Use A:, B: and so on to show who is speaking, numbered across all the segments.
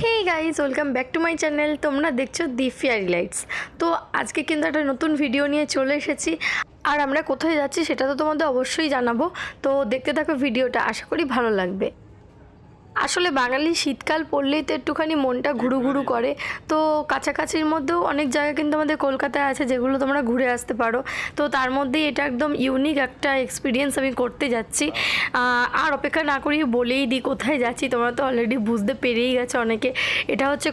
A: Hey guys, welcome back to my channel. তোমরা দেখছো দি fairy lights. তো আজকে কিন্তু একটা নতুন ভিডিও নিয়ে চলে এসেছি। আর আমরা কোথায় যাচ্ছি সেটা তো তোমাদের অবশ্যই জানাবো। তো দেখতে থাকো ভিডিওটা, আশা করি ভালো লাগবে। আসলে বাঙালি শীতকাল পড়লেই তো একটুখানি মনটা ঘুরু ঘুরু করে। তো কাছাকাছির মধ্যেও অনেক জায়গা কিন্তু আমাদের কলকাতায় আছে যেগুলো তোমরা ঘুরে আসতে পারো। তো তার মধ্যেই এটা একদম ইউনিক একটা এক্সপিরিয়েন্স আমি করতে যাচ্ছি। আর অপেক্ষা না করি বলেই দিই কোথায় যাচ্ছি, তোমরা তো অলরেডি বুঝতে পেরেই গেছো অনেকে। এটা হচ্ছে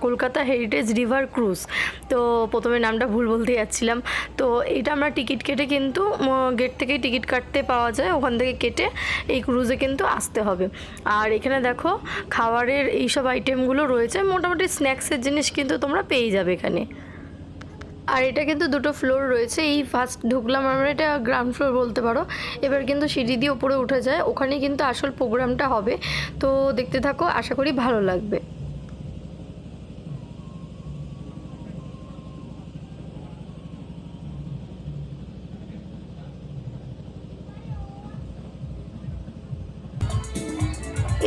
A: কলকাতা হেরিটেজ রিভার ক্রুজ। তো প্রথমে নামটা ভুল বলতে যাচ্ছিলাম। তো এটা আমরা টিকিট কেটে কিন্তু গেট থেকেই টিকিট কাটতে পাওয়া যায়, ওখান থেকে কেটে এই ক্রুজে কিন্তু আসতে হবে। আর এখানে দেখো খাবারের এইসব আইটেমগুলো রয়েছে, মোটামুটি স্ন্যাক্সের জিনিস কিন্তু তোমরা পেয়ে যাবে এখানে। আর এটা কিন্তু দুটো ফ্লোর রয়েছে। এই ফার্স্ট ঢুকলাম আমরা, এটা গ্রাউন্ড ফ্লোর বলতে পারো। এবার কিন্তু সিঁড়ি দিয়ে উপরে উঠে যায়, ওখানে কিন্তু আসল প্রোগ্রামটা হবে। তো দেখতে থাকো, আশা করি ভালো লাগবে।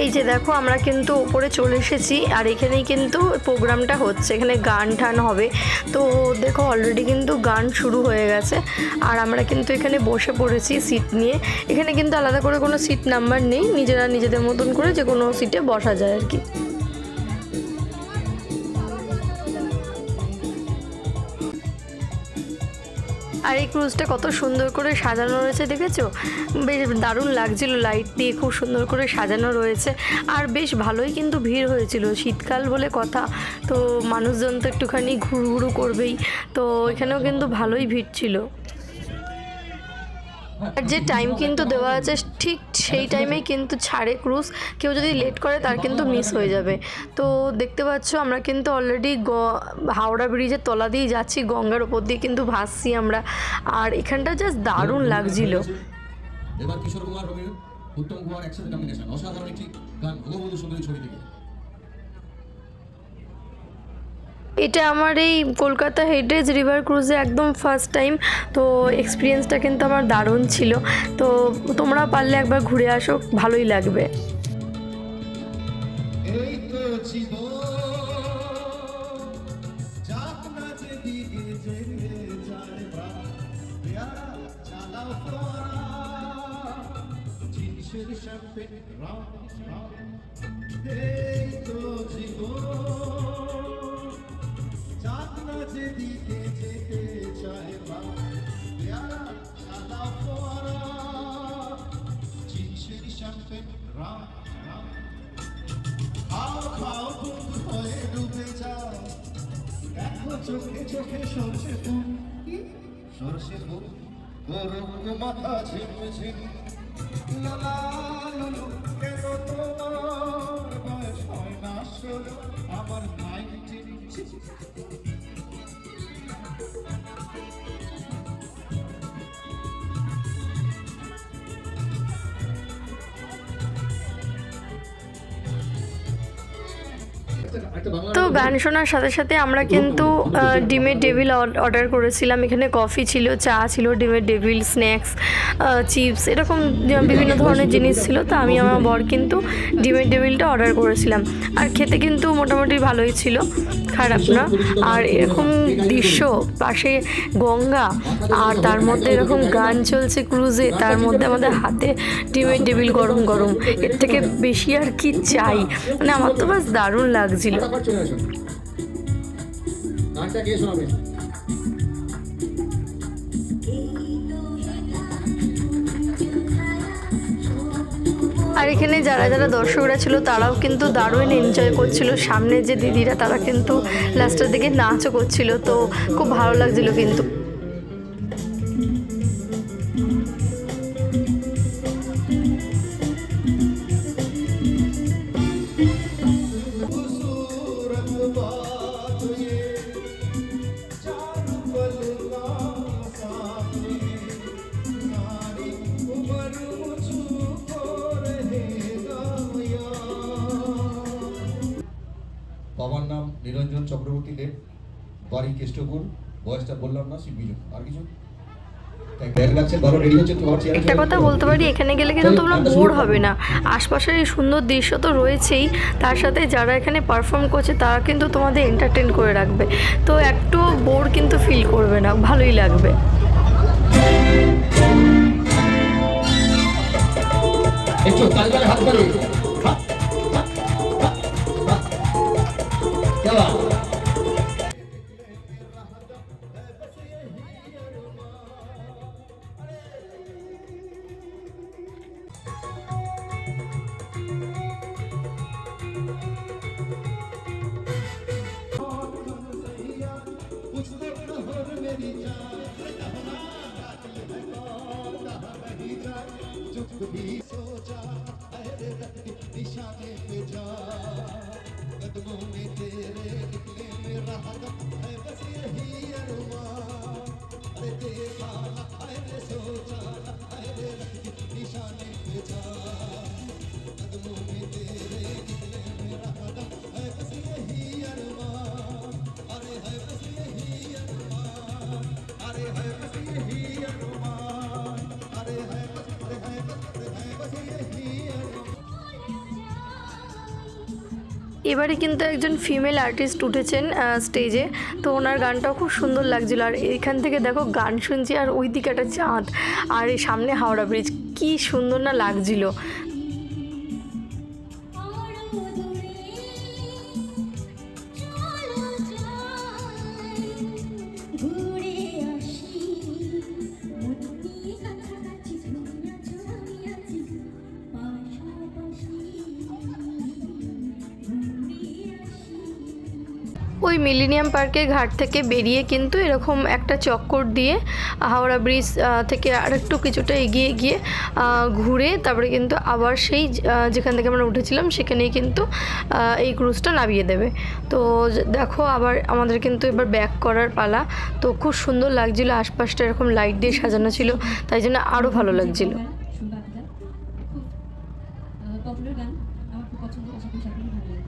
A: এই যে দেখো আমরা কিন্তু উপরে চলে এসেছি, আর এখানেই কিন্তু প্রোগ্রামটা হচ্ছে, এখানে গান টান হবে। তো দেখো অলরেডি কিন্তু গান শুরু হয়ে গেছে। আর আমরা কিন্তু এখানে বসে পড়েছি সিট নিয়ে। এখানে কিন্তু আলাদা করে কোনো সিট নাম্বার নেই, নিজেরা নিজেদের মতন করে যে কোনো সিটে বসা যায় আর কি। আর এই ক্রুজটা কত সুন্দর করে সাজানো রয়েছে দেখেছো? বেশ দারুণ লাগছিল, লাইট দিয়ে খুব সুন্দর করে সাজানো রয়েছে। আর বেশ ভালোই কিন্তু ভিড় হয়েছিল, শীতকাল বলে কথা। তো মানুষজন তো একটুখানি ঘুরঘুরু করবেই। তো এখানেও কিন্তু ভালোই ভিড় ছিল। আর যে টাইম কিন্তু দেওয়া আছে ঠিক সেই টাইমেই কিন্তু ছাড়ে ক্রুজ। কেউ যদি লেট করে তার কিন্তু মিস হয়ে যাবে। তো দেখতে পাচ্ছ আমরা কিন্তু অলরেডি হাওড়া ব্রিজের তলা দিয়ে যাচ্ছি, গঙ্গার ওপর দিয়ে কিন্তু ভাসছি আমরা। আর এখানটা জাস্ট দারুণ লাগছিল।
B: এবার কিশোর কুমার রবির উত্তম কুমার একসাথে কম্বিনেশন, অসাধারণ একটি গান ভগবন্ধু সুন্দরী ছবি থেকে।
A: এটা আমার এই কলকাতা হেরিটেজ রিভার ক্রুজে একদম ফার্স্ট টাইম। তো এক্সপিরিয়েন্সটা কিন্তু আমার দারুণ ছিল। তো তোমরা পারলে একবার ঘুরে আসো, ভালোই লাগবে।
B: এই তো জীবন যাক না যেদিকে যেতে চায় প্রাণ, পেয়ারা চালাও তোরা জিনিসের সাথে রাম রাম। এই তো জীবন যাক না যেদিকে যেতে চায় প্রাণ, পেয়ারা চালাও তোরা জিনিসের সাথে রাম রাম। খাও খাও বন্ধু হয়ে ডুবে যাও, দেখো চোখে চোখে সরষে ফুল, সরষে ফুল গরম মাথা ঝিমঝিম। লালা লুলু কেন তোমার বয়স হয় না 16, আমার 19। তো গান শোনার সাথে সাথে আমরা কিন্তু ডিমের ডেভিল অর্ডার করেছিলাম। এখানে কফি ছিল, চা ছিল, ডিমের ডেভিল, স্ন্যাক্স, চিপস, এরকম বিভিন্ন ধরনের জিনিস ছিল। তো আমি আমার বর কিন্তু ডিমের ডেভিলটা অর্ডার করেছিলাম। আর খেতে কিন্তু মোটামুটি ভালোই ছিল, খারাপ না। আর এরকম দৃশ্য, পাশে গঙ্গা, আর তার মধ্যে এরকম গান চলছে ক্রুজে, তার মধ্যে আমাদের হাতে ডিমের ডেভিল গরম গরম, এর থেকে বেশি আর কি চাই? মানে আমার তো বাস দারুণ লাগছিল। আর এখানে যারা যারা দর্শকরা ছিল তারাও কিন্তু দারুণ এনজয় করছিল। সামনে যে দিদিরা তারা কিন্তু লাস্টের দিকে নাচও করছিল। তো খুব ভালো লাগছিল কিন্তু। বাবার নাম নিরঞ্জন চক্রবর্তী দেব, বাড়ি কেষ্টপুর, বয়সটা বললাম না, শিববিজু। আর কিছু
A: একটা কথা বলতে পারি, এখানে গেলে কিন্তু তোমরা বোর হবে না। আশপাশের এই সুন্দর দৃশ্য তো রয়েছেই, তার সাথে যারা এখানে পারফর্ম করছে তারা কিন্তু তোমাদের এন্টারটেন করে রাখবে, তো একটু বোর কিন্তু ফিল করবে না, ভালোই লাগবে।
C: একটু তালিবারে হাত ধরে দেওয়া
A: এবারে কিন্তু একজন ফিমেল আর্টিস্ট উঠেছেন স্টেজে, তো ওনার গানটাও খুব সুন্দর লাগছিল। আর এখান থেকে দেখো গান শুনছি, আর ওই দিকে একটা চাঁদ, আর এই সামনে হাওড়া ব্রিজ, কি সুন্দর না লাগছিল। ওই মিলেনিয়াম পার্কের ঘাট থেকে বেরিয়ে কিন্তু এরকম একটা চক্কর দিয়ে হাওড়া ব্রিজ থেকে আরেকটু কিছুটা এগিয়ে গিয়ে ঘুরে তারপরে কিন্তু আবার সেই যেখান থেকে আমরা উঠেছিলাম সেখানেই কিন্তু এই ক্রুজটা নামিয়ে দেবে। তো দেখো আবার আমাদের কিন্তু এবার ব্যাক করার পালা। তো খুব সুন্দর লাগছিল, আশপাশটা এরকম লাইট দিয়ে সাজানো ছিল, তাই জন্য আরও ভালো লাগছিল।
D: পপুলার গান আমার খুব পছন্দ, আশা করি সবাই ভালো লাগে।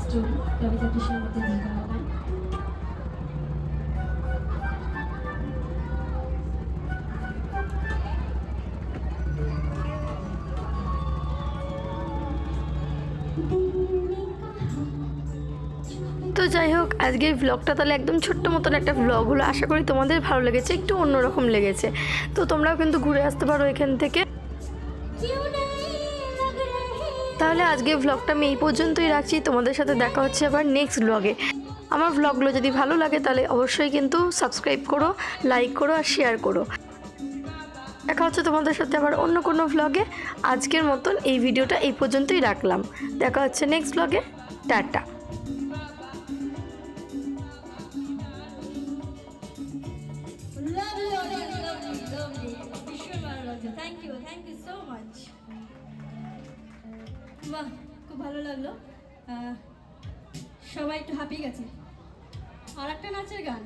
D: স্টোরি কবিতা কৃষ্ণের মধ্যে দিয়ে গাওয়া গান।
A: তো যাই হোক, আজকের ব্লগটা তাহলে একদম ছোট্ট মতন একটা ব্লগ হলো। আশা করি তোমাদের ভালো লেগেছে, একটু অন্যরকম লেগেছে। তো তোমরাও কিন্তু ঘুরে আসতে পারো এখান থেকে। তাহলে আজকের ব্লগটা আমি এই পর্যন্তই রাখছি, তোমাদের সাথে দেখা হচ্ছে আবার নেক্সট ব্লগে। আমার ব্লগগুলো যদি ভালো লাগে তাহলে অবশ্যই কিন্তু সাবস্ক্রাইব করো, লাইক করো আর শেয়ার করো। দেখা হচ্ছে তোমাদের সাথে আবার অন্য কোনো ব্লগে। আজকের মতন এই ভিডিওটা এই পর্যন্তই রাখলাম, দেখা হচ্ছে নেক্সট ব্লগে। Tata.
D: Thank you so much. বাহ, খুব ভালো লাগলো। সবাই একটু হাঁপিয়ে গেছে। আর একটা নাচের গান